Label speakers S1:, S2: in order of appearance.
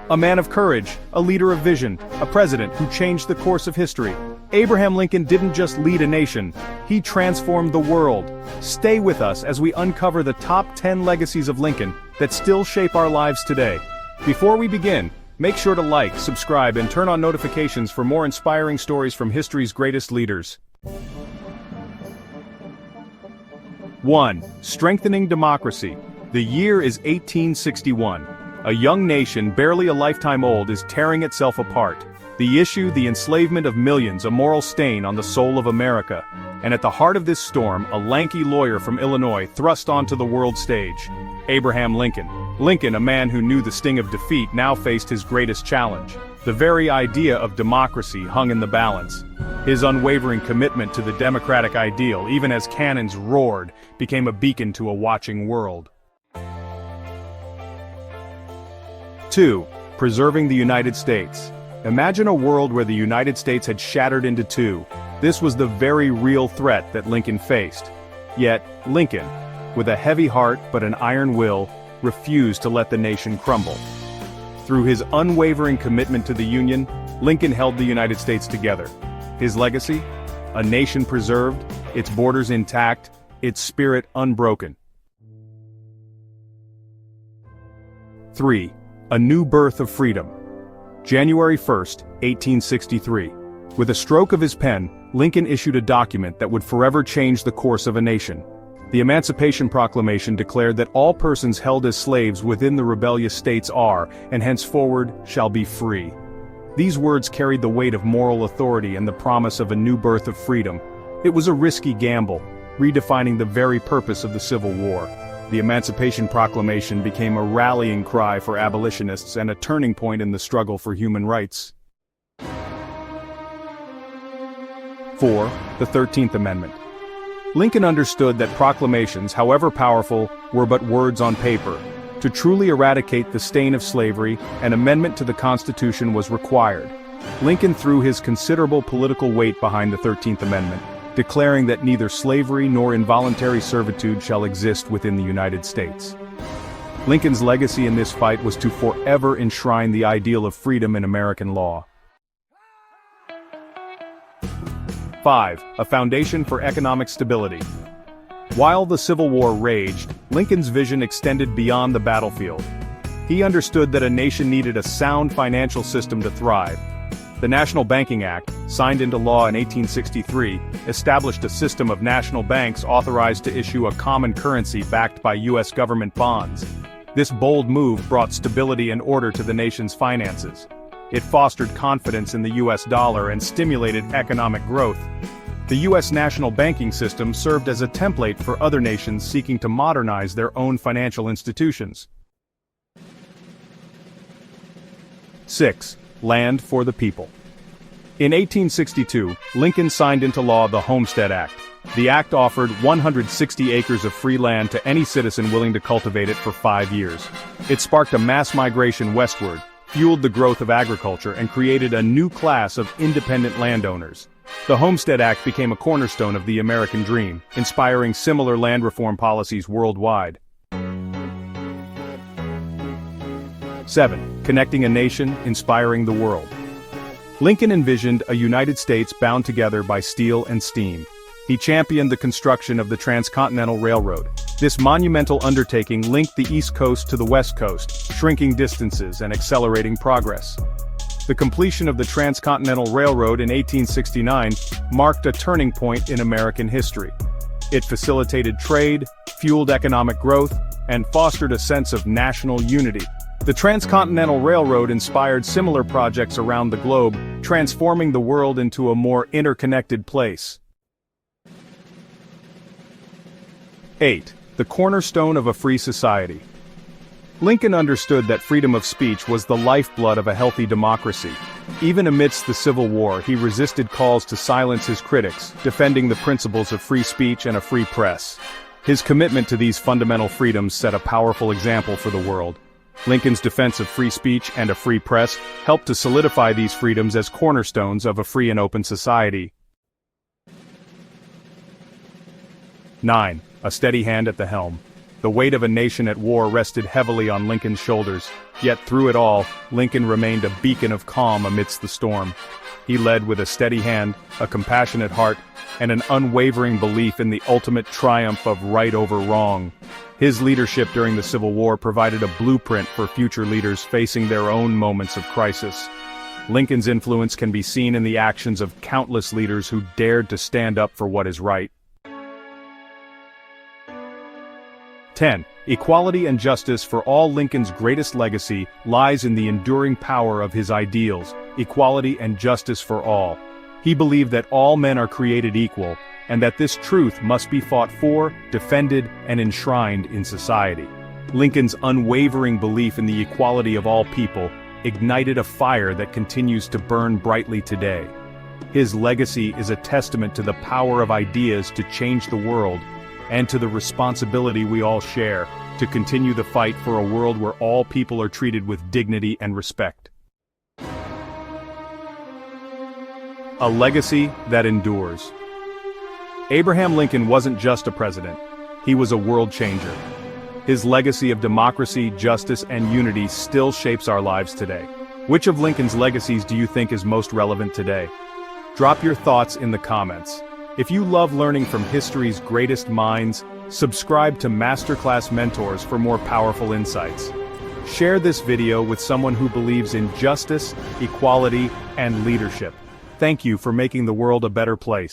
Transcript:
S1: A man of courage, a leader of vision, a president who changed the course of history. Abraham Lincoln didn't just lead a nation, he transformed the world. Stay with us as we uncover the top 10 legacies of Lincoln that still shape our lives today. Before we begin, make sure to like, subscribe, and turn on notifications for more inspiring stories from history's greatest leaders. 1. Strengthening democracy. The year is 1861. A young nation, barely a lifetime old, is tearing itself apart. The issue, the enslavement of millions, a moral stain on the soul of America. And at the heart of this storm, a lanky lawyer from Illinois thrust onto the world stage. Abraham Lincoln. Lincoln, a man who knew the sting of defeat, now faced his greatest challenge. The very idea of democracy hung in the balance. His unwavering commitment to the democratic ideal, even as cannons roared, became a beacon to a watching world. 2. Preserving the United States. Imagine a world where the United States had shattered into two. This was the very real threat that Lincoln faced. Yet, Lincoln, with a heavy heart but an iron will, refused to let the nation crumble. Through his unwavering commitment to the Union, Lincoln held the United States together. His legacy? A nation preserved, its borders intact, its spirit unbroken. 3. A new birth of freedom. January 1, 1863. With a stroke of his pen, Lincoln issued a document that would forever change the course of a nation. The Emancipation Proclamation declared that all persons held as slaves within the rebellious states are, and henceforward, shall be free. These words carried the weight of moral authority and the promise of a new birth of freedom. It was a risky gamble, redefining the very purpose of the Civil War. The Emancipation Proclamation became a rallying cry for abolitionists and a turning point in the struggle for human rights. 4. The 13th Amendment. Lincoln understood that proclamations, however powerful, were but words on paper. To truly eradicate the stain of slavery, an amendment to the Constitution was required. Lincoln threw his considerable political weight behind the 13th Amendment, declaring that neither slavery nor involuntary servitude shall exist within the United States. Lincoln's legacy in this fight was to forever enshrine the ideal of freedom in American law. 5. A foundation for economic stability. While the Civil War raged, Lincoln's vision extended beyond the battlefield. He understood that a nation needed a sound financial system to thrive. The National Banking Act, signed into law in 1863, established a system of national banks authorized to issue a common currency backed by U.S. government bonds. This bold move brought stability and order to the nation's finances. It fostered confidence in the U.S. dollar and stimulated economic growth. The U.S. national banking system served as a template for other nations seeking to modernize their own financial institutions. 6. Land for the people. In 1862, Lincoln signed into law the Homestead Act. The act offered 160 acres of free land to any citizen willing to cultivate it for 5 years. It sparked a mass migration westward, fueled the growth of agriculture, and created a new class of independent landowners. The Homestead Act became a cornerstone of the American dream, inspiring similar land reform policies worldwide. 7. Connecting a nation, inspiring the world. Lincoln envisioned a United States bound together by steel and steam. He championed the construction of the Transcontinental Railroad. This monumental undertaking linked the East Coast to the West Coast, shrinking distances and accelerating progress. The completion of the Transcontinental Railroad in 1869 marked a turning point in American history. It facilitated trade, fueled economic growth, and fostered a sense of national unity. The Transcontinental Railroad inspired similar projects around the globe, transforming the world into a more interconnected place. 8. The cornerstone of a free society. Lincoln understood that freedom of speech was the lifeblood of a healthy democracy. Even amidst the Civil War, he resisted calls to silence his critics, defending the principles of free speech and a free press. His commitment to these fundamental freedoms set a powerful example for the world. Lincoln's defense of free speech and a free press helped to solidify these freedoms as cornerstones of a free and open society. 9. A steady hand at the helm. The weight of a nation at war rested heavily on Lincoln's shoulders, yet through it all, Lincoln remained a beacon of calm amidst the storm. He led with a steady hand, a compassionate heart, and an unwavering belief in the ultimate triumph of right over wrong. His leadership during the Civil War provided a blueprint for future leaders facing their own moments of crisis. Lincoln's influence can be seen in the actions of countless leaders who dared to stand up for what is right. 10. Equality and justice for all. Lincoln's greatest legacy lies in the enduring power of his ideals, equality and justice for all. He believed that all men are created equal, and that this truth must be fought for, defended, and enshrined in society. Lincoln's unwavering belief in the equality of all people ignited a fire that continues to burn brightly today. His legacy is a testament to the power of ideas to change the world, and to the responsibility we all share to continue the fight for a world where all people are treated with dignity and respect. A legacy that endures. Abraham Lincoln wasn't just a president, he was a world changer. His legacy of democracy, justice, and unity still shapes our lives today. Which of Lincoln's legacies do you think is most relevant today? Drop your thoughts in the comments. If you love learning from history's greatest minds, subscribe to Masterclass Mentors for more powerful insights. Share this video with someone who believes in justice, equality, and leadership. Thank you for making the world a better place.